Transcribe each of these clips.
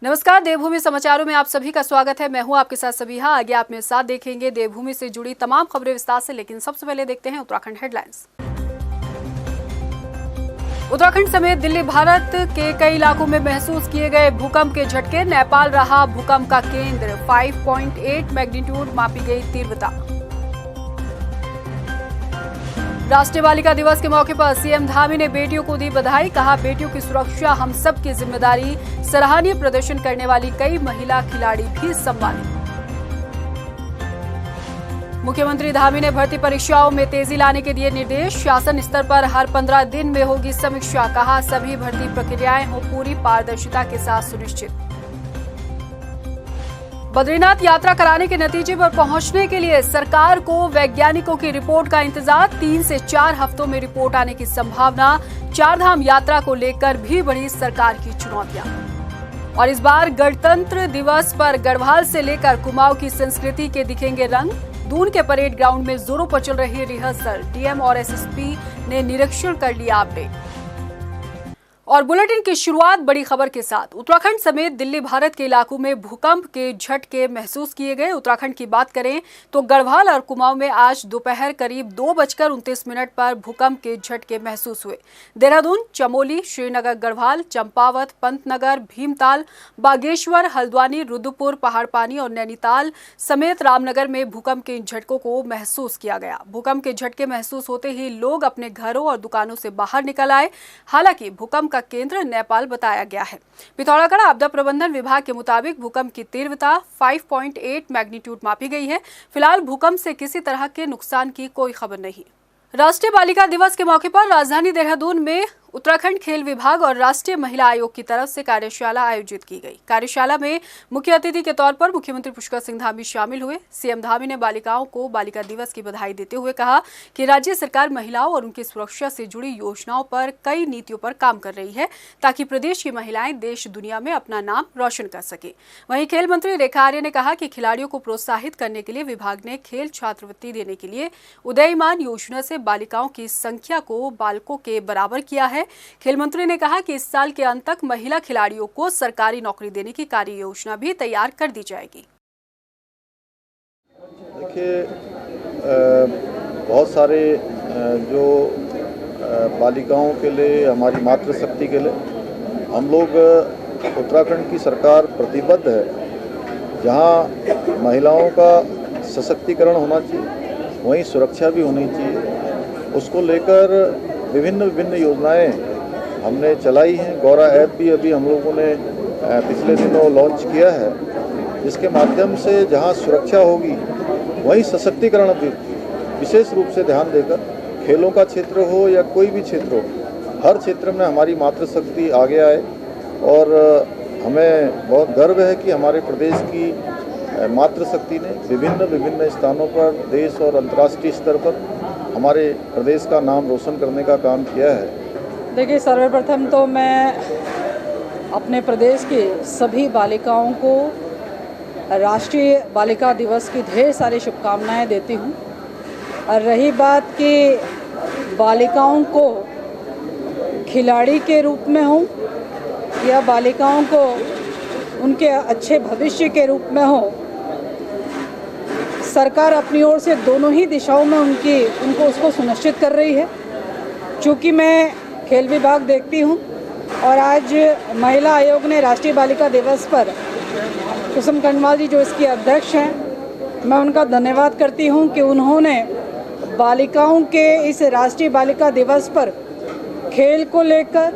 नमस्कार, देवभूमि समाचारों में आप सभी का स्वागत है। मैं हूं आपके साथ सबिहा। आगे आप मेरे साथ देखेंगे देवभूमि से जुड़ी तमाम खबरें विस्तार से, लेकिन सबसे पहले देखते हैं उत्तराखंड हेडलाइंस। उत्तराखंड समेत दिल्ली भारत के कई इलाकों में महसूस किए गए भूकंप के झटके। नेपाल रहा भूकंप का केंद्र। 5.8 मैग्नीट्यूड मापी गई तीव्रता। राष्ट्रीय बालिका दिवस के मौके पर सीएम धामी ने बेटियों को दी बधाई। कहा, बेटियों की सुरक्षा हम सब की जिम्मेदारी। सराहनीय प्रदर्शन करने वाली कई महिला खिलाड़ी भी सम्मानित। मुख्यमंत्री धामी ने भर्ती परीक्षाओं में तेजी लाने के दिए निर्देश। शासन स्तर पर हर 15 दिन में होगी समीक्षा। कहा, सभी भर्ती प्रक्रियाएं हो पूरी पारदर्शिता के साथ सुनिश्चित। बद्रीनाथ यात्रा कराने के नतीजे पर पहुंचने के लिए सरकार को वैज्ञानिकों की रिपोर्ट का इंतजार। 3 से 4 हफ्तों में रिपोर्ट आने की संभावना। 4 धाम यात्रा को लेकर भी बढ़ी सरकार की चुनौतियां। और इस बार गणतंत्र दिवस पर गढ़वाल से लेकर कुमाऊं की संस्कृति के दिखेंगे रंग। दून के परेड ग्राउंड में जोरों पर चल रही रिहर्सल। डीएम और एसएसपी ने निरीक्षण कर लिया अपडेट। और बुलेटिन की शुरुआत बड़ी खबर के साथ। उत्तराखंड समेत दिल्ली भारत के इलाकों में भूकंप के झटके महसूस किए गए। उत्तराखंड की बात करें तो गढ़वाल और कुमाऊं में आज दोपहर करीब 2:29 पर भूकंप के झटके महसूस हुए। देहरादून, चमोली, श्रीनगर, गढ़वाल, चंपावत, पंतनगर, भीमताल, बागेश्वर, हल्द्वानी, रुद्रपुर, पहाड़पानी और नैनीताल समेत रामनगर में भूकंप के झटकों को महसूस किया गया। भूकंप के झटके महसूस होते ही लोग अपने घरों और दुकानों से बाहर निकल आए। हालांकि भूकंप का केंद्र नेपाल बताया गया है। पिथौरागढ़ आपदा प्रबंधन विभाग के मुताबिक भूकंप की तीव्रता 5.8 मैग्नीट्यूड मापी गई है। फिलहाल भूकंप से किसी तरह के नुकसान की कोई खबर नहीं। राष्ट्रीय बालिका दिवस के मौके पर राजधानी देहरादून में उत्तराखंड खेल विभाग और राष्ट्रीय महिला आयोग की तरफ से कार्यशाला आयोजित की गई। कार्यशाला में मुख्य अतिथि के तौर पर मुख्यमंत्री पुष्कर सिंह धामी शामिल हुए। सीएम धामी ने बालिकाओं को बालिका दिवस की बधाई देते हुए कहा कि राज्य सरकार महिलाओं और उनकी सुरक्षा से जुड़ी योजनाओं पर कई नीतियों पर काम कर रही है, ताकि प्रदेश की महिलाएं देश दुनिया में अपना नाम रोशन कर सके। वहीं खेल मंत्री रेखा आर्य ने कहा कि खिलाड़ियों को प्रोत्साहित करने के लिए विभाग ने खेल छात्रवृत्ति देने के लिए उदयमान योजना से बालिकाओं की संख्या को बालकों के बराबर किया है। खेल मंत्री ने कहा कि इस साल के अंत तक महिला खिलाड़ियों को सरकारी नौकरी देने की कार्य योजना भी तैयार कर दी जाएगी। देखिए, बहुत सारे जो बालिकाओं के लिए, हमारी मातृशक्ति के लिए हम लोग उत्तराखंड की सरकार प्रतिबद्ध है। जहां महिलाओं का सशक्तिकरण होना चाहिए, वहीं सुरक्षा भी होनी चाहिए। उसको लेकर विभिन्न योजनाएं हमने चलाई हैं। गौरा ऐप भी अभी हम लोगों ने पिछले दिनों लॉन्च किया है, जिसके माध्यम से जहां सुरक्षा होगी वहीं सशक्तिकरण भी विशेष रूप से ध्यान देकर, खेलों का क्षेत्र हो या कोई भी क्षेत्र हो, हर क्षेत्र में हमारी मातृशक्ति आगे आए। और हमें बहुत गर्व है कि हमारे प्रदेश की मातृशक्ति ने विभिन्न स्थानों पर, देश और अंतर्राष्ट्रीय स्तर पर हमारे प्रदेश का नाम रोशन करने का काम किया है। देखिए, सर्वप्रथम तो मैं अपने प्रदेश के सभी बालिकाओं को राष्ट्रीय बालिका दिवस की ढेर सारी शुभकामनाएं देती हूं। और रही बात कि बालिकाओं को खिलाड़ी के रूप में हो या बालिकाओं को उनके अच्छे भविष्य के रूप में हो, सरकार अपनी ओर से दोनों ही दिशाओं में उनको उसको सुनिश्चित कर रही है। चूँकि मैं खेल विभाग देखती हूँ और आज महिला आयोग ने राष्ट्रीय बालिका दिवस पर कुसुम कंडवाल जी जो इसकी अध्यक्ष हैं, मैं उनका धन्यवाद करती हूँ कि उन्होंने बालिकाओं के इस राष्ट्रीय बालिका दिवस पर खेल को लेकर,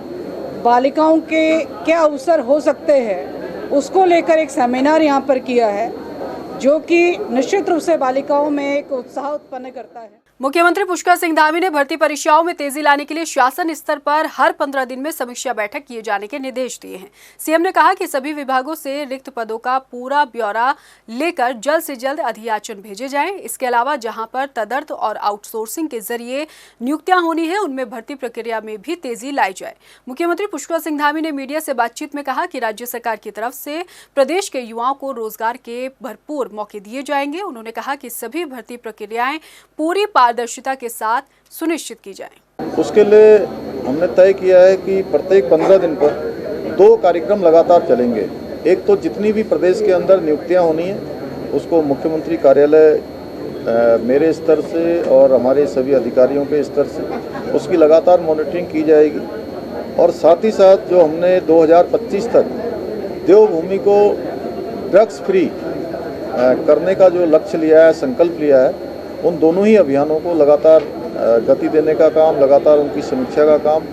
बालिकाओं के क्या अवसर हो सकते हैं उसको लेकर एक सेमिनार यहाँ पर किया है, जो कि निश्चित रूप से बालिकाओं में एक उत्साह उत्पन्न करता है। मुख्यमंत्री पुष्कर सिंह धामी ने भर्ती परीक्षाओं में तेजी लाने के लिए शासन स्तर पर हर 15 दिन में समीक्षा बैठक किए जाने के निर्देश दिए हैं। सीएम ने कहा कि सभी विभागों से रिक्त पदों का पूरा ब्यौरा लेकर जल्द से जल्द अधियाचन भेजे जाएं। इसके अलावा जहां पर तदर्थ और आउटसोर्सिंग के जरिए नियुक्तियां होनी है, उनमें भर्ती प्रक्रिया में भी तेजी लाई जाए। मुख्यमंत्री पुष्कर सिंह धामी ने मीडिया से बातचीत में कहा कि राज्य सरकार की तरफ से प्रदेश के युवाओं को रोजगार के भरपूर मौके दिए जाएंगे। उन्होंने कहा कि सभी भर्ती प्रक्रियाएं पूरी पारदर्शिता के साथ सुनिश्चित की जाए। उसके लिए हमने तय किया है कि प्रत्येक 15 दिन पर 2 कार्यक्रम लगातार चलेंगे। एक तो जितनी भी प्रदेश के अंदर नियुक्तियां होनी है उसको मुख्यमंत्री कार्यालय मेरे स्तर से और हमारे सभी अधिकारियों के स्तर से उसकी लगातार मॉनिटरिंग की जाएगी। और साथ ही साथ जो हमने 2025 तक देवभूमि को ड्रग्स फ्री करने का जो लक्ष्य लिया है, संकल्प लिया है, उन दोनों ही अभियानों को लगातार गति देने का काम, लगातार उनकी समीक्षा का काम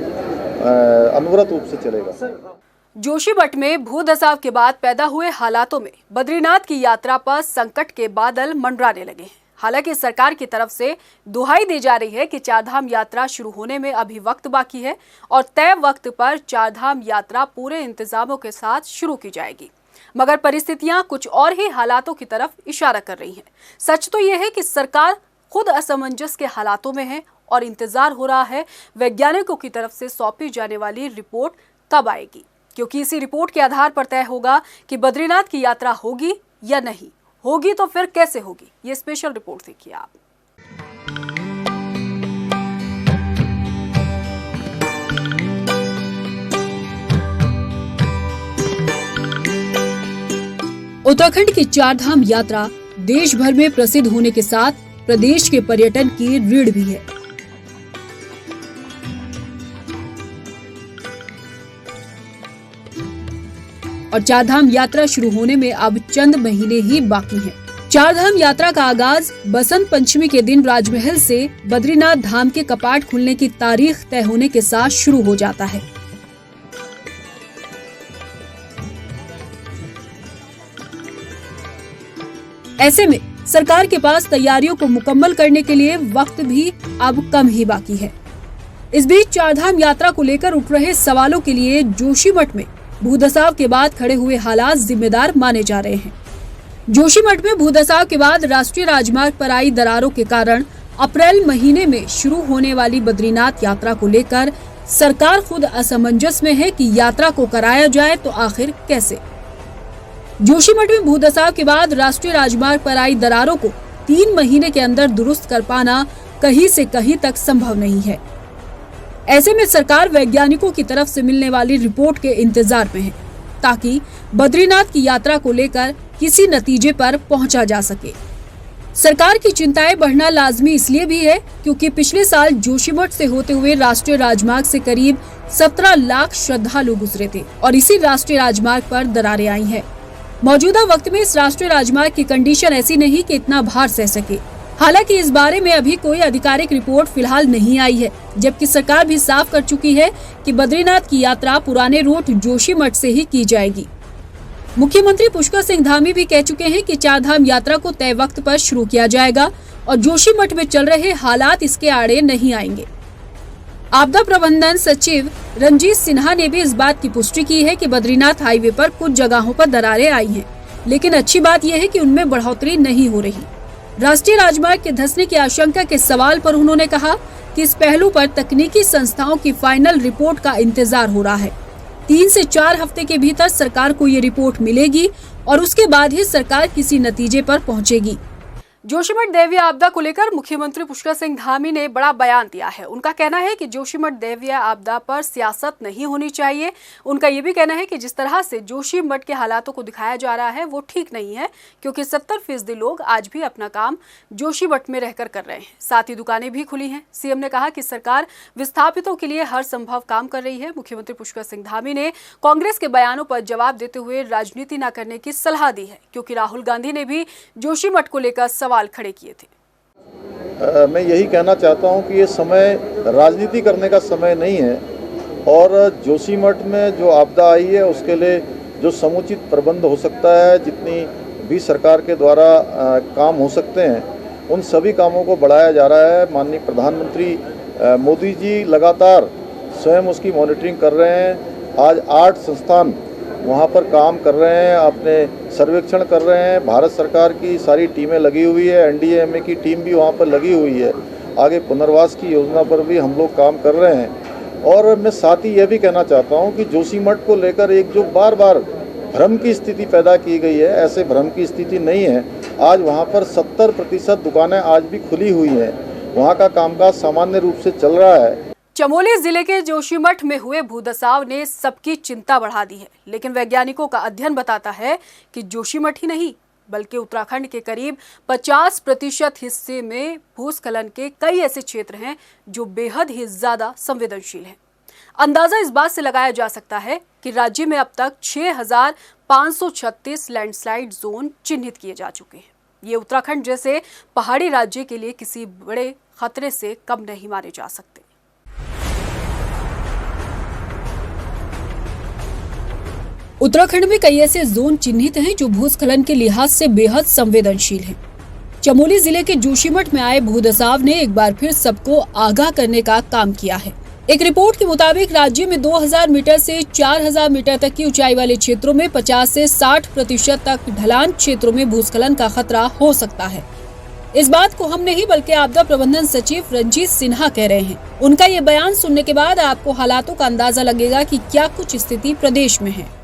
अनवरत रूप से चलेगा। जोशीमठ में भूधसाव के बाद पैदा हुए हालातों में बद्रीनाथ की यात्रा पर संकट के बादल मंडराने लगे हैं। हालांकि सरकार की तरफ से दुहाई दी जा रही है कि चारधाम यात्रा शुरू होने में अभी वक्त बाकी है और तय वक्त पर चारधाम यात्रा पूरे इंतजामों के साथ शुरू की जाएगी, मगर परिस्थितियां कुछ और ही हालातों की तरफ इशारा कर रही हैं। सच तो यह है कि सरकार खुद असमंजस के हालातों में है और इंतजार हो रहा है वैज्ञानिकों की तरफ से सौंपी जाने वाली रिपोर्ट कब आएगी, क्योंकि इसी रिपोर्ट के आधार पर तय होगा कि बद्रीनाथ की यात्रा होगी या नहीं होगी, तो फिर कैसे होगी। ये स्पेशल रिपोर्ट देखिए आप। उत्तराखंड की चारधाम यात्रा देश भर में प्रसिद्ध होने के साथ प्रदेश के पर्यटन की रीढ़ भी है। और चारधाम यात्रा शुरू होने में अब चंद महीने ही बाकी हैं। चारधाम यात्रा का आगाज बसंत पंचमी के दिन राजमहल से बद्रीनाथ धाम के कपाट खुलने की तारीख तय होने के साथ शुरू हो जाता है। ऐसे में सरकार के पास तैयारियों को मुकम्मल करने के लिए वक्त भी अब कम ही बाकी है। इस बीच चारधाम यात्रा को लेकर उठ रहे सवालों के लिए जोशीमठ में भूधसाव के बाद खड़े हुए हालात जिम्मेदार माने जा रहे हैं। जोशीमठ में भूधसाव के बाद राष्ट्रीय राजमार्ग पर आई दरारों के कारण अप्रैल महीने में शुरू होने वाली बद्रीनाथ यात्रा को लेकर सरकार खुद असमंजस में है कि यात्रा को कराया जाए तो आखिर कैसे। जोशीमठ में भूधसाव के बाद राष्ट्रीय राजमार्ग पर आई दरारों को 3 महीने के अंदर दुरुस्त कर पाना कहीं से कहीं तक संभव नहीं है। ऐसे में सरकार वैज्ञानिकों की तरफ से मिलने वाली रिपोर्ट के इंतजार में है, ताकि बद्रीनाथ की यात्रा को लेकर किसी नतीजे पर पहुंचा जा सके। सरकार की चिंताएं बढ़ना लाजमी इसलिए भी है क्योंकि पिछले साल जोशीमठ से होते हुए राष्ट्रीय राजमार्ग से करीब 17 लाख श्रद्धालु गुजरे थे और इसी राष्ट्रीय राजमार्ग पर दरारें आई हैं। मौजूदा वक्त में इस राष्ट्रीय राजमार्ग की कंडीशन ऐसी नहीं कि इतना भार सह सके। हालांकि इस बारे में अभी कोई आधिकारिक रिपोर्ट फिलहाल नहीं आई है, जबकि सरकार भी साफ कर चुकी है कि बद्रीनाथ की यात्रा पुराने रूट जोशीमठ से ही की जाएगी। मुख्यमंत्री पुष्कर सिंह धामी भी कह चुके हैं कि चारधाम यात्रा को तय वक्त पर शुरू किया जाएगा और जोशीमठ में चल रहे हालात इसके आड़े नहीं आएंगे। आपदा प्रबंधन सचिव रंजीत सिन्हा ने भी इस बात की पुष्टि की है कि बद्रीनाथ हाईवे पर कुछ जगहों पर दरारें आई हैं, लेकिन अच्छी बात यह है कि उनमें बढ़ोतरी नहीं हो रही। राष्ट्रीय राजमार्ग के धंसने की आशंका के सवाल पर उन्होंने कहा कि इस पहलू पर तकनीकी संस्थाओं की फाइनल रिपोर्ट का इंतजार हो रहा है। 3 से 4 हफ्ते के भीतर सरकार को ये रिपोर्ट मिलेगी और उसके बाद ही सरकार किसी नतीजे पर पहुंचेगी। जोशीमठ देविया आपदा को लेकर मुख्यमंत्री पुष्कर सिंह धामी ने बड़ा बयान दिया है। उनका कहना है कि जोशीमठ देविया आपदा पर सियासत नहीं होनी चाहिए। उनका ये भी कहना है कि जिस तरह से जोशीमठ के हालातों को दिखाया जा रहा है वो ठीक नहीं है, क्योंकि 70% लोग आज भी अपना काम जोशीमठ में रहकर कर रहे हैं। साथ ही दुकानें भी खुली हैं। सीएम ने कहा कि सरकार विस्थापितों के लिए हर संभव काम कर रही है। मुख्यमंत्री पुष्कर सिंह धामी ने कांग्रेस के बयानों पर जवाब देते हुए राजनीति न करने की सलाह दी है, क्योंकि राहुल गांधी ने भी जोशीमठ को लेकर सवाल खड़े किए थे। मैं यही कहना चाहता हूं कि ये समय राजनीति करने का समय नहीं है और जोशीमठ में जो आपदा आई है उसके लिए जो समुचित प्रबंध हो सकता है, जितनी भी सरकार के द्वारा काम हो सकते हैं, उन सभी कामों को बढ़ाया जा रहा है। माननीय प्रधानमंत्री मोदी जी लगातार स्वयं उसकी मॉनिटरिंग कर रहे हैं। आज 8 संस्थान वहाँ पर काम कर रहे हैं, अपने सर्वेक्षण कर रहे हैं। भारत सरकार की सारी टीमें लगी हुई है, एनडीएमए की टीम भी वहाँ पर लगी हुई है। आगे पुनर्वास की योजना पर भी हम लोग काम कर रहे हैं। और मैं साथ ही यह भी कहना चाहता हूँ कि जोशीमठ को लेकर एक जो बार बार भ्रम की स्थिति पैदा की गई है, ऐसे भ्रम की स्थिति नहीं है। आज वहाँ पर 70% दुकानें आज भी खुली हुई हैं। वहाँ का कामकाज सामान्य रूप से चल रहा है। चमोली जिले के जोशीमठ में हुए भूधसाव ने सबकी चिंता बढ़ा दी है, लेकिन वैज्ञानिकों का अध्ययन बताता है कि जोशीमठ ही नहीं बल्कि उत्तराखंड के करीब 50% हिस्से में भूस्खलन के कई ऐसे क्षेत्र हैं जो बेहद ही ज्यादा संवेदनशील हैं। अंदाजा इस बात से लगाया जा सकता है कि राज्य में अब तक 6,536 लैंडस्लाइड जोन चिन्हित किए जा चुके हैं। ये उत्तराखंड जैसे पहाड़ी राज्य के लिए किसी बड़े खतरे से कम नहीं माने जा सकते। उत्तराखंड में कई ऐसे जोन चिन्हित हैं जो भूस्खलन के लिहाज से बेहद संवेदनशील हैं। चमोली जिले के जोशीमठ में आए भूधसाव ने एक बार फिर सबको आगाह करने का काम किया है। एक रिपोर्ट के मुताबिक राज्य में 2000 मीटर से 4000 मीटर तक की ऊंचाई वाले क्षेत्रों में 50 से 60% तक ढलान क्षेत्रों में भूस्खलन का खतरा हो सकता है। इस बात को हम नहीं बल्कि आपदा प्रबंधन सचिव रंजीत सिन्हा कह रहे हैं। उनका ये बयान सुनने के बाद आपको हालातों का अंदाजा लगेगा कि क्या कुछ स्थिति प्रदेश में है।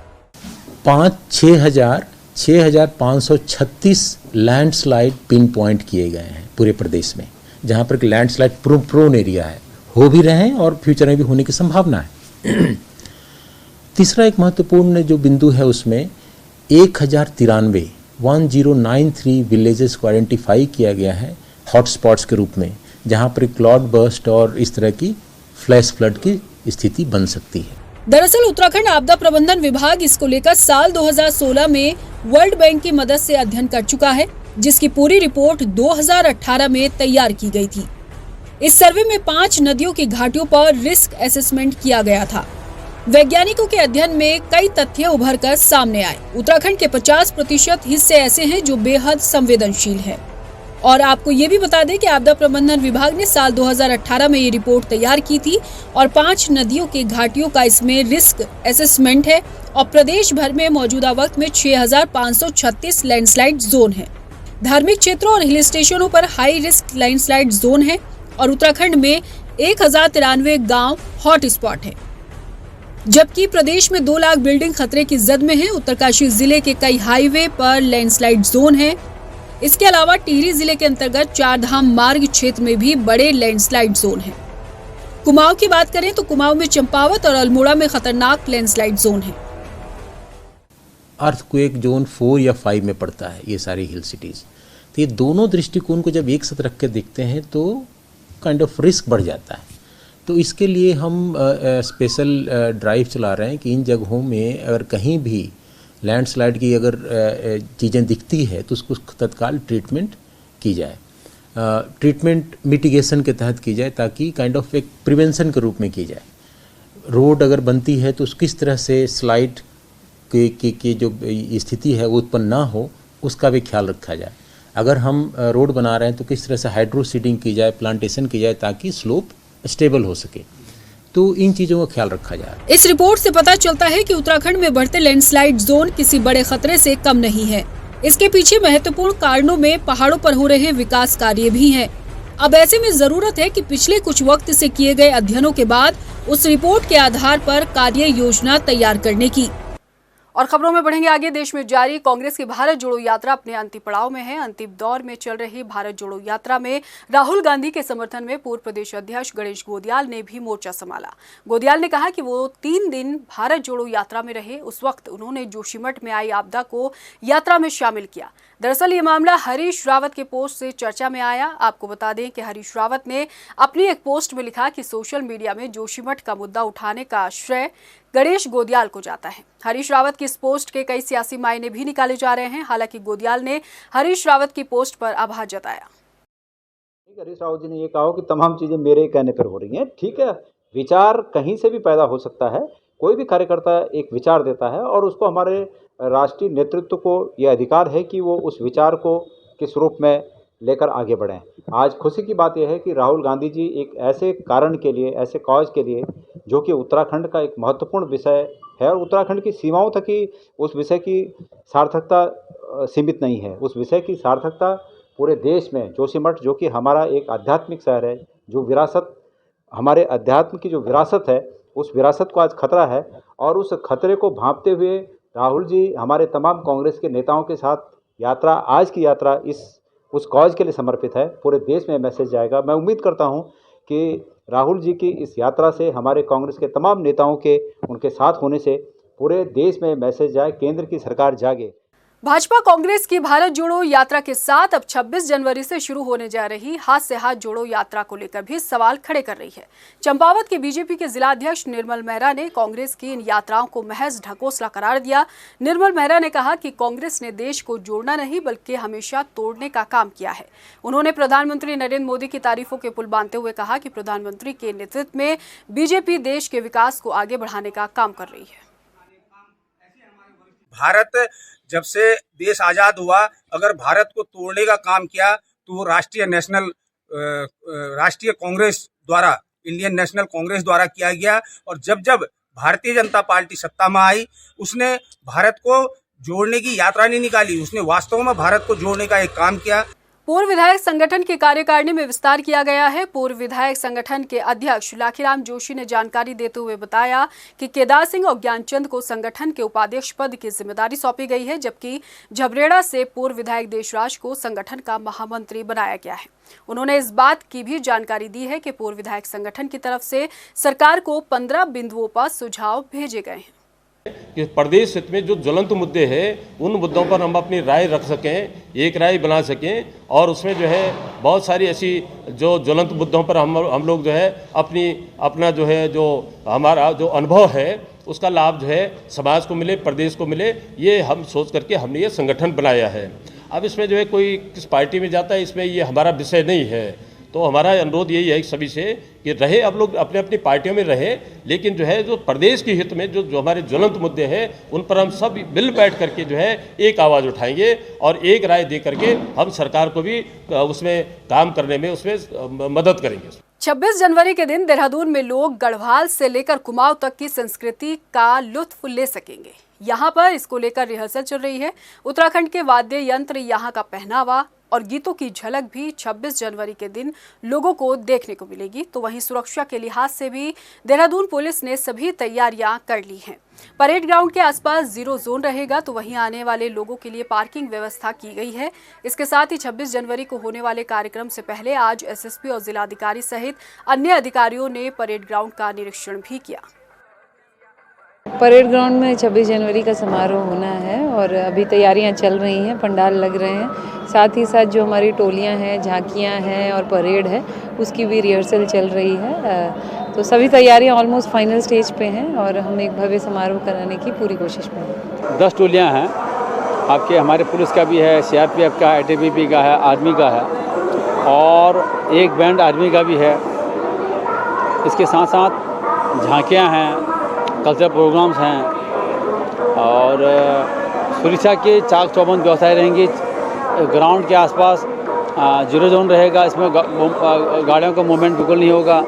6,536 लैंडस्लाइड पिन पॉइंट किए गए हैं पूरे प्रदेश में, जहां पर लैंडस्लाइड प्रोन एरिया है, हो भी रहे हैं और फ्यूचर में भी होने की संभावना है। तीसरा एक महत्वपूर्ण जो बिंदु है उसमें 1093 विलेजेस को आइडेंटिफाई किया गया है हॉटस्पॉट्स के रूप में, जहां पर क्लाउड बर्स्ट और इस तरह की फ्लैश फ्लड की स्थिति बन सकती है। दरअसल उत्तराखंड आपदा प्रबंधन विभाग इसको लेकर साल 2016 में वर्ल्ड बैंक की मदद से अध्ययन कर चुका है, जिसकी पूरी रिपोर्ट 2018 में तैयार की गई थी। इस सर्वे में 5 नदियों की घाटियों पर रिस्क असेसमेंट किया गया था। वैज्ञानिकों के अध्ययन में कई तथ्य उभर कर सामने आए। उत्तराखंड के 50% हिस्से ऐसे हैं जो बेहद संवेदनशील है। और आपको ये भी बता दें कि आपदा प्रबंधन विभाग ने साल 2018 में ये रिपोर्ट तैयार की थी और 5 नदियों की घाटियों का इसमें रिस्क असेसमेंट है और प्रदेश भर में मौजूदा वक्त में 6,536 लैंडस्लाइड जोन है। धार्मिक क्षेत्रों और हिल स्टेशनों पर हाई रिस्क लैंडस्लाइड जोन है और उत्तराखंड में 1093 गांव हॉट स्पॉट है, जबकि प्रदेश में 2 लाख बिल्डिंग खतरे की जद में है। उत्तरकाशी जिले के कई हाईवे पर लैंडस्लाइड जोन है। इसके अलावा टिहरी जिले के अंतर्गत 4 धाम मार्ग क्षेत्र में भी बड़े लैंडस्लाइड जोन हैं। कुमाऊं की बात करें तो कुमाऊं में चंपावत और अल्मोड़ा में खतरनाक लैंडस्लाइड जोन है। अर्थक्वेक जोन 4 या 5 में पड़ता है ये सारी हिल सिटीज। तो ये दोनों दृष्टिकोण को जब एक साथ रख के देखते हैं तो काइंड ऑफ रिस्क बढ़ जाता है। तो इसके लिए हम स्पेशल ड्राइव चला रहे हैं कि इन जगहों में अगर कहीं भी लैंडस्लाइड की अगर चीज़ें दिखती है तो उसको तत्काल ट्रीटमेंट की जाए। ट्रीटमेंट मिटिगेशन के तहत की जाए ताकि काइंड ऑफ एक प्रिवेंशन के रूप में की जाए। रोड अगर बनती है तो किस तरह से स्लाइड की जो स्थिति है वो उत्पन्न ना हो उसका भी ख्याल रखा जाए। अगर हम रोड बना रहे हैं तो किस तरह से हाइड्रो सीडिंग की जाए, प्लांटेशन की जाए ताकि स्लोप स्टेबल हो सके। तो इन चीजों का ख्याल रखा जाए। इस रिपोर्ट से पता चलता है कि उत्तराखंड में बढ़ते लैंडस्लाइड जोन किसी बड़े खतरे से कम नहीं है। इसके पीछे महत्वपूर्ण कारणों में पहाड़ों पर हो रहे विकास कार्य भी हैं। अब ऐसे में जरूरत है कि पिछले कुछ वक्त से किए गए अध्ययनों के बाद उस रिपोर्ट के आधार पर कार्य योजना तैयार करने की। और खबरों में बढ़ेंगे आगे। देश में जारी कांग्रेस की भारत जोड़ो यात्रा अपने अंतिम पड़ाव में है। अंतिम दौर में चल रही भारत जोड़ो यात्रा में राहुल गांधी के समर्थन में पूर्व प्रदेश अध्यक्ष गणेश गोदियाल ने भी मोर्चा संभाला। गोदियाल ने कहा कि वो 3 दिन भारत जोड़ो यात्रा में रहे। उस वक्त उन्होंने जोशीमठ में आई आपदा को यात्रा में शामिल किया। दरअसल ये मामला हरीश रावत के पोस्ट से चर्चा में आया। आपको बता दें कि हरीश रावत ने अपनी एक पोस्ट में लिखा कि सोशल मीडिया में जोशीमठ का मुद्दा उठाने का श्रेय गणेश गोदियाल को जाता है। हरीश रावत की इस पोस्ट के कई सियासी मायने भी निकाले जा रहे हैं। हालांकि गोदियाल ने हरीश रावत की पोस्ट पर आभार जताया। हरीश रावत जी ने ये कहा कि तमाम चीजें मेरे कहने पर हो रही हैं। ठीक है, विचार कहीं से भी पैदा हो सकता है। कोई भी कार्यकर्ता एक विचार देता है और उसको हमारे राष्ट्रीय नेतृत्व को यह अधिकार है कि वो उस विचार को किस रूप में लेकर आगे बढ़ें। आज खुशी की बात यह है कि राहुल गांधी जी एक ऐसे कारण के लिए, ऐसे कॉज के लिए जो कि उत्तराखंड का एक महत्वपूर्ण विषय है और उत्तराखंड की सीमाओं तक ही उस विषय की सार्थकता सीमित नहीं है। उस विषय की सार्थकता पूरे देश में जोशीमठ, जो कि हमारा एक आध्यात्मिक शहर है, जो विरासत, हमारे अध्यात्म की जो विरासत है, उस विरासत को आज खतरा है। और उस खतरे को भांपते हुए राहुल जी हमारे तमाम कांग्रेस के नेताओं के साथ यात्रा, आज की यात्रा उस कॉज के लिए समर्पित है। पूरे देश में मैसेज जाएगा। मैं उम्मीद करता हूं कि राहुल जी की इस यात्रा से हमारे कांग्रेस के तमाम नेताओं के उनके साथ होने से पूरे देश में मैसेज जाए, केंद्र की सरकार जागे। भाजपा कांग्रेस की भारत जोड़ो यात्रा के साथ अब 26 जनवरी से शुरू होने जा रही हाथ से हाथ जोड़ो यात्रा को लेकर भी सवाल खड़े कर रही है। चंपावत के बीजेपी के जिला अध्यक्ष निर्मल मेहरा ने कांग्रेस की इन यात्राओं को महज ढकोसला करार दिया। निर्मल मेहरा ने कहा कि कांग्रेस ने देश को जोड़ना नहीं बल्कि हमेशा तोड़ने का काम किया है। उन्होंने प्रधानमंत्री नरेंद्र मोदी की तारीफों के पुल बांधते हुए कहा कि प्रधानमंत्री के नेतृत्व में बीजेपी देश के विकास को आगे बढ़ाने का काम कर रही है। भारत जब से देश आज़ाद हुआ, अगर भारत को तोड़ने का काम किया तो वो राष्ट्रीय कांग्रेस द्वारा, इंडियन नेशनल कांग्रेस द्वारा किया गया। और जब जब भारतीय जनता पार्टी सत्ता में आई, उसने भारत को जोड़ने की यात्रा नहीं निकाली, उसने वास्तव में भारत को जोड़ने का एक काम किया। पूर्व विधायक संगठन की कार्यकारिणी में विस्तार किया गया है। पूर्व विधायक संगठन के अध्यक्ष लाखीराम जोशी ने जानकारी देते हुए बताया कि केदार सिंह और ज्ञानचंद को संगठन के उपाध्यक्ष पद की जिम्मेदारी सौंपी गई है, जबकि झबरेड़ा से पूर्व विधायक देशराज को संगठन का महामंत्री बनाया गया है। उन्होंने इस बात की भी जानकारी दी है कि पूर्व विधायक संगठन की तरफ से सरकार को 15 बिंदुओं पर सुझाव भेजे गए हैं कि प्रदेश हित में जो ज्वलंत मुद्दे हैं उन मुद्दों पर हम अपनी राय रख सकें, एक राय बना सकें, और उसमें जो है बहुत सारी ऐसी जो ज्वलंत मुद्दों पर हम लोग जो है अपना जो है जो हमारा जो अनुभव है उसका लाभ जो है समाज को मिले, प्रदेश को मिले, ये हम सोच करके हमने ये संगठन बनाया है। अब इसमें जो है कोई किस पार्टी में जाता है, इसमें ये हमारा विषय नहीं है। तो हमारा अनुरोध यही है सभी से कि रहे अब लोग अपने अपनी पार्टियों में रहे, लेकिन जो है जो प्रदेश के हित में जो हमारे ज्वलंत मुद्दे हैं उन पर हम सब मिल बैठ करके जो है एक आवाज़ उठाएंगे और एक राय दे करके हम सरकार को भी उसमें काम करने में उसमें मदद करेंगे। 26 जनवरी के दिन देहरादून में लोग गढ़वाल से लेकर कुमाऊं तक की संस्कृति का लुत्फ ले सकेंगे। यहाँ पर इसको लेकर रिहर्सल चल रही है। उत्तराखंड के वाद्य यंत्र, यहाँ का पहनावा और गीतों की झलक भी 26 जनवरी के दिन लोगों को देखने को मिलेगी। तो वहीं सुरक्षा के लिहाज से भी देहरादून पुलिस ने सभी तैयारियां कर ली हैं। परेड ग्राउंड के आसपास 0 जोन रहेगा, तो वहीं आने वाले लोगों के लिए पार्किंग व्यवस्था की गई है। इसके साथ ही 26 जनवरी को होने वाले कार्यक्रम से पहले आज एसएसपी और जिलाधिकारी सहित अन्य अधिकारियों ने परेड ग्राउंड का निरीक्षण भी किया। परेड ग्राउंड में 26 जनवरी का समारोह होना है और अभी तैयारियां चल रही हैं, पंडाल लग रहे हैं। साथ ही साथ जो हमारी टोलियां हैं, झांकियां हैं और परेड है, उसकी भी रिहर्सल चल रही है। तो सभी तैयारियां ऑलमोस्ट फाइनल स्टेज पे हैं और हम एक भव्य समारोह कराने की पूरी कोशिश में हैं। 10 टोलियां हैं आपके, हमारे पुलिस का भी है, सीआरपीएफ का, आईटीबीपी का है, आर्मी का है और एक बैंड आर्मी का भी है। इसके साथ साथ झांकियाँ हैं, कल्चरल प्रोग्राम्स हैं और सुरक्षा की चाक चौबंद व्यवस्थाएँ रहेंगी। ग्राउंड के आसपास 0 जोन रहेगा, इसमें गाड़ियों का मूवमेंट बिल्कुल नहीं होगा।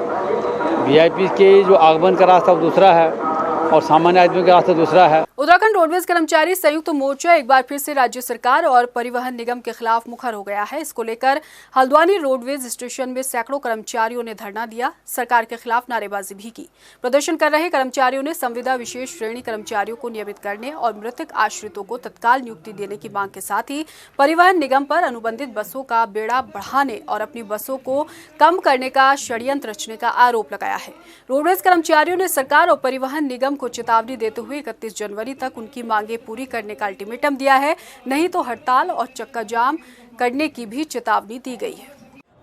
वीआईपी के जो आगमन का रास्ता वो दूसरा है और सामान्य आदमी का रास्ता दूसरा है। उत्तराखंड रोडवेज कर्मचारी संयुक्त मोर्चा एक बार फिर से राज्य सरकार और परिवहन निगम के खिलाफ मुखर हो गया है। इसको लेकर हल्द्वानी रोडवेज स्टेशन में सैकड़ों कर्मचारियों ने धरना दिया, सरकार के खिलाफ नारेबाजी भी की। प्रदर्शन कर रहे कर्मचारियों ने संविदा विशेष श्रेणी कर्मचारियों को नियमित करने और मृतक आश्रितों को तत्काल नियुक्ति देने की मांग के साथ ही परिवहन निगम पर अनुबंधित बसों का बेड़ा बढ़ाने और अपनी बसों को कम करने का षड्यंत्र रचने का आरोप लगाया है। रोडवेज कर्मचारियों ने सरकार और परिवहन निगम को चेतावनी देते हुए 31 जनवरी तक उनकी मांगे पूरी करने का अल्टीमेटम दिया है, नहीं तो हड़ताल और चक्का जाम करने की भी चेतावनी दी गई है।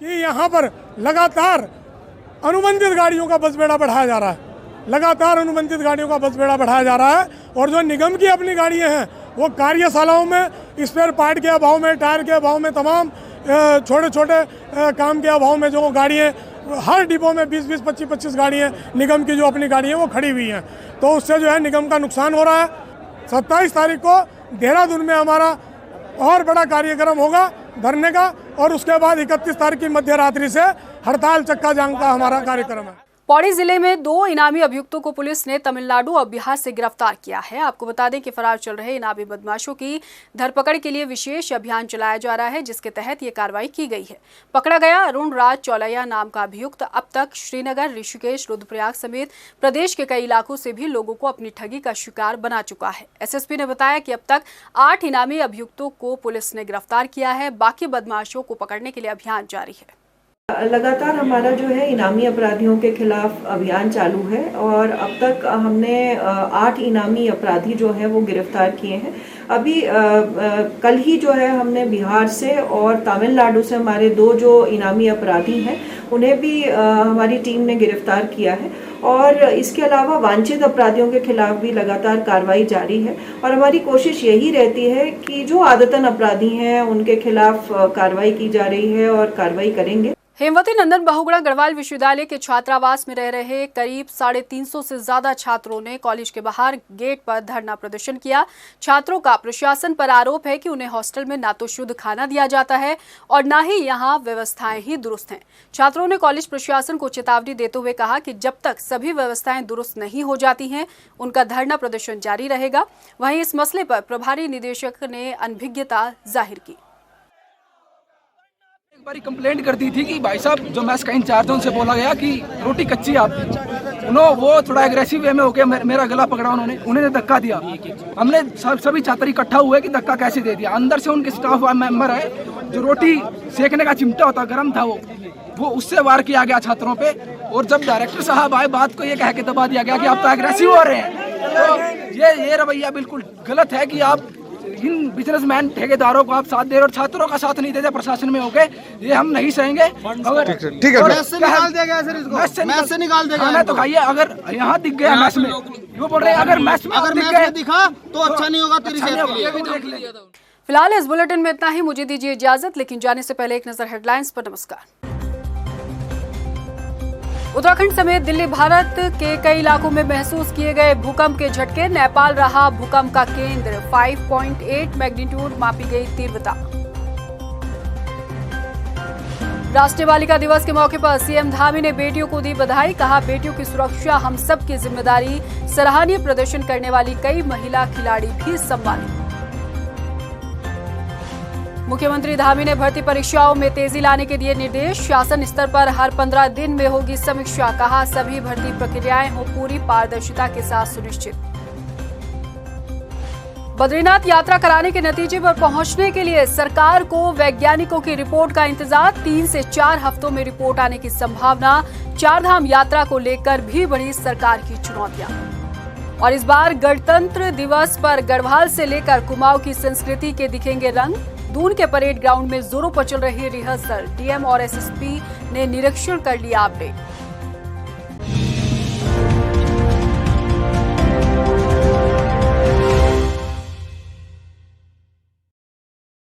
कि यहाँ पर लगातार अनुबंधित गाड़ियों का बसबेड़ा बढ़ाया जा रहा है, लगातार अनुबंधित गाड़ियों का बसबेड़ा बढ़ाया जा रहा है और जो निगम की अपनी गाड़ियाँ हैं वो कार्यशालाओं में स्पेयर पार्ट के अभाव में, टायर के अभाव में, तमाम छोटे छोटे काम के अभाव में जो गाड़ियाँ हर डिपो में 20-20, 25-25 गाड़ियाँ निगम की जो अपनी गाड़ी है वो खड़ी हुई हैं, तो उससे जो है निगम का नुकसान हो रहा है। 27 तारीख को देहरादून में हमारा और बड़ा कार्यक्रम होगा धरने का और उसके बाद 31 तारीख की मध्य रात्रि से हड़ताल चक्का जाम का हमारा कार्यक्रम है। पौड़ी जिले में 2 इनामी अभियुक्तों को पुलिस ने तमिलनाडु और बिहार से गिरफ्तार किया है। आपको बता दें कि फरार चल रहे इनामी बदमाशों की धरपकड़ के लिए विशेष अभियान चलाया जा रहा है, जिसके तहत ये कार्रवाई की गई है। पकड़ा गया अरुण राज चौलैया नाम का अभियुक्त अब तक श्रीनगर, ऋषिकेश, रुद्रप्रयाग समेत प्रदेश के कई इलाकों से भी लोगों को अपनी ठगी का शिकार बना चुका है। एसएसपी ने बताया कि अब तक 8 इनामी अभियुक्तों को पुलिस ने गिरफ्तार किया है, बाकी बदमाशों को पकड़ने के लिए अभियान जारी है। लगातार हमारा जो है इनामी अपराधियों के खिलाफ अभियान चालू है और अब तक हमने 8 इनामी अपराधी जो है वो गिरफ्तार किए हैं। अभी कल ही जो है हमने बिहार से और तमिलनाडु से हमारे 2 जो इनामी अपराधी हैं उन्हें भी हमारी टीम ने गिरफ्तार किया है और इसके अलावा वांछित अपराधियों के खिलाफ भी लगातार कार्रवाई जारी है और हमारी कोशिश यही रहती है कि जो आदतन अपराधी हैं उनके खिलाफ कार्रवाई की जा रही है और कार्रवाई करेंगे। हेमवती नंदन बहुगुणा गढ़वाल विश्वविद्यालय के छात्रावास में रह रहे करीब 350 से ज्यादा छात्रों ने कॉलेज के बाहर गेट पर धरना प्रदर्शन किया। छात्रों का प्रशासन पर आरोप है कि उन्हें हॉस्टल में ना तो शुद्ध खाना दिया जाता है और ना ही यहां व्यवस्थाएं ही दुरुस्त हैं। छात्रों ने कॉलेज प्रशासन को चेतावनी देते हुए कहा कि जब तक सभी व्यवस्थाएं दुरुस्त नहीं हो जाती हैं उनका धरना प्रदर्शन जारी रहेगा। वहीं इस मसले पर प्रभारी निदेशक ने अनभिज्ञता जाहिर की। एक बारी कंप्लेंट कर दी थी कि भाई साहब जो मैस का इंचार्ज है उनसे बोला गया कि रोटी कच्ची है आपकी। उन्होंने वो थोड़ा एग्रेसिव वे में होकर मेरा गला पकड़ा, उन्होंने धक्का दिया। हमने सभी छात्र इकट्ठा हुए कि धक्का कैसे दे दिया। अंदर से उनके स्टाफ मेंबर है जो रोटी सेकने का चिमटा होता गर्म था वो उससे वार किया गया छात्रों पे और जब डायरेक्टर साहब आए बात को ये कह के दबा दिया गया कि आप तो एग्रेसिव हो रहे हैं। तो ये रवैया बिल्कुल गलत है कि आप इन बिजनेसमैन ठेकेदारों को आप साथ दे रहे और छात्रों का साथ नहीं देते प्रशासन में होके, ये हम नहीं सहेंगे। अगर ठीक है मैस से निकाल देगा सर, इसको मैस से निकाल देगा। खाना तो खाइए, अगर यहाँ दिख गया मैस में, वो बोल रहे हैं अगर मैस में दिखा तो अच्छा नहीं होगा तेरी सेहत के लिए। फिलहाल इस बुलेटिन में इतना ही। मुझे दीजिए इजाजत, लेकिन जाने से पहले एक नजर हेडलाइंस पर। नमस्कार। उत्तराखंड समेत दिल्ली भारत के कई इलाकों में महसूस किए गए भूकंप के झटके। नेपाल रहा भूकंप का केंद्र। 5.8 मैग्नीट्यूड मापी गई तीव्रता। राष्ट्रीय बालिका दिवस के मौके पर सीएम धामी ने बेटियों को दी बधाई। कहा बेटियों की सुरक्षा हम सब की जिम्मेदारी। सराहनीय प्रदर्शन करने वाली कई महिला खिलाड़ी भी सम्मानित। मुख्यमंत्री धामी ने भर्ती परीक्षाओं में तेजी लाने के दिए निर्देश। शासन स्तर पर हर 15 दिन में होगी समीक्षा। कहा सभी भर्ती प्रक्रियाएं हो पूरी पारदर्शिता के साथ सुनिश्चित। बद्रीनाथ यात्रा कराने के नतीजे पर पहुंचने के लिए सरकार को वैज्ञानिकों की रिपोर्ट का इंतजार। 3 से 4 हफ्तों में रिपोर्ट आने की संभावना। 4 धाम यात्रा को लेकर भी बढ़ी सरकार की चुनौतियां। और इस बार गणतंत्र दिवस पर गढ़वाल से लेकर कुमाऊं की संस्कृति के दिखेंगे रंग। दून के परेड ग्राउंड में जोरों पर चल रही रिहर्सल। डीएम और एसएसपी ने निरीक्षण कर लिया अपडेट।